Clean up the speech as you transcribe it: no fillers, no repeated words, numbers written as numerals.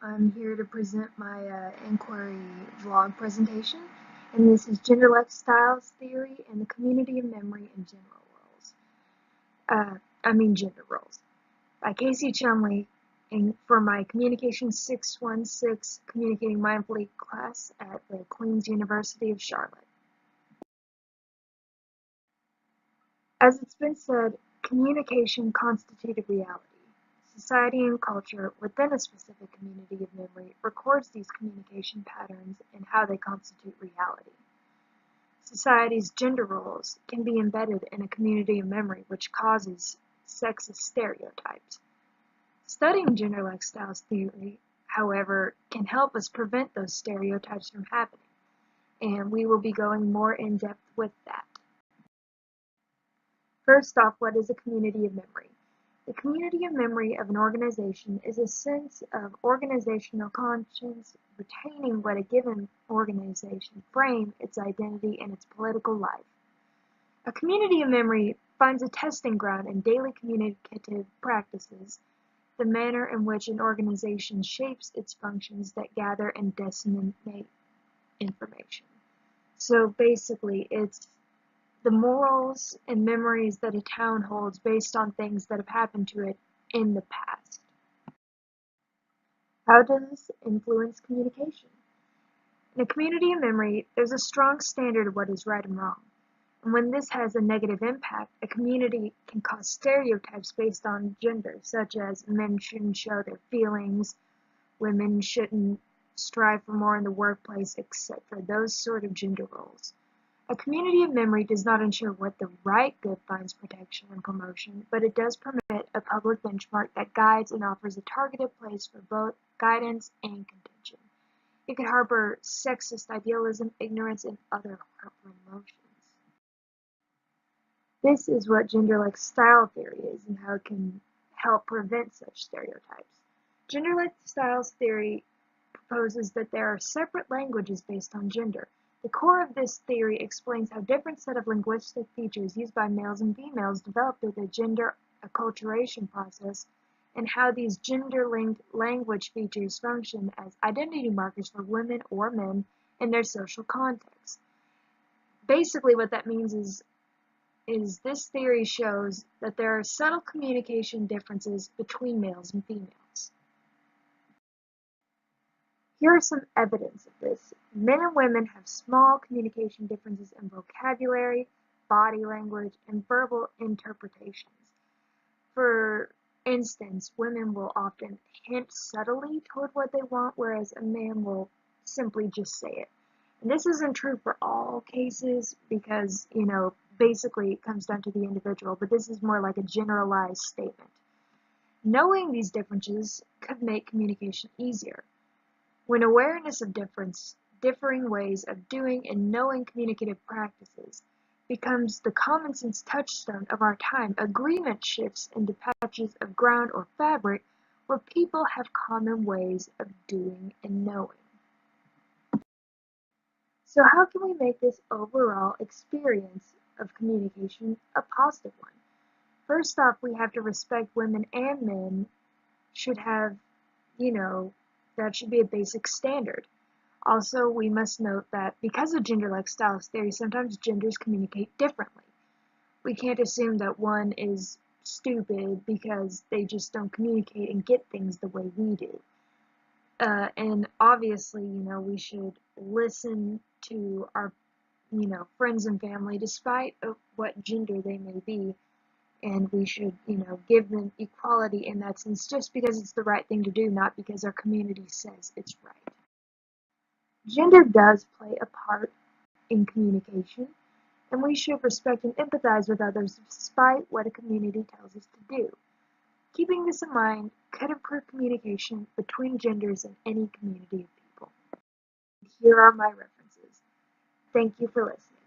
I'm here to present my inquiry vlog presentation, and this is Gender Lifestyles Theory and the Community of Memory and General Roles. Gender Roles, by Casey Chumley, and for my Communication 616 Communicating Mindfully class at the Queen's University of Charlotte. As it's been said, communication constituted reality. Society and culture within a specific community of memory records these communication patterns and how they constitute reality. Society's gender roles can be embedded in a community of memory, which causes sexist stereotypes. Studying gender lifestyles theory, however, can help us prevent those stereotypes from happening, and we will be going more in depth with that. First off, what is a community of memory? The community of memory of an organization is a sense of organizational conscience retaining what a given organization frame its identity and its political life. A community of memory finds a testing ground in daily communicative practices, the manner in which an organization shapes its functions that gather and disseminate information. So basically, it's the morals and memories that a town holds based on things that have happened to it in the past. How does this influence communication? In a community of memory, there's a strong standard of what is right and wrong. And when this has a negative impact, a community can cause stereotypes based on gender, such as men shouldn't show their feelings, women shouldn't strive for more in the workplace, etc. Those sort of gender roles. A community of memory does not ensure what the right good finds protection and promotion, but it does permit a public benchmark that guides and offers a targeted place for both guidance and contention. It could harbor sexist idealism, ignorance, and other hurtful emotions. This is what gender-like style theory is and how it can help prevent such stereotypes. Gender-like styles theory proposes that there are separate languages based on gender. The core of this theory explains how different set of linguistic features used by males and females develop through the gender acculturation process, and how these gender-linked language features function as identity markers for women or men in their social context. Basically, what that means is this theory shows that there are subtle communication differences between males and females. Here are some evidence of this. Men and women have small communication differences in vocabulary, body language, and verbal interpretations. For instance, women will often hint subtly toward what they want, whereas a man will simply just say it. And this isn't true for all cases because, basically it comes down to the individual, but this is more like a generalized statement. Knowing these differences could make communication easier. When awareness of differing ways of doing and knowing communicative practices becomes the common sense touchstone of our time, agreement shifts into patches of ground or fabric where people have common ways of doing and knowing. So how can we make this overall experience of communication a positive one? First off, we have to respect women and men should have, that should be a basic standard. Also, we must note that because of gender-like styles theory, sometimes genders communicate differently. We can't assume that one is stupid because they just don't communicate and get things the way we do. And obviously, we should listen to our, friends and family despite what gender they may be. And we should, give them equality in that sense just because it's the right thing to do, not because our community says it's right. Gender does play a part in communication, and we should respect and empathize with others despite what a community tells us to do. Keeping this in mind could improve communication between genders in any community of people. Here are my references. Thank you for listening.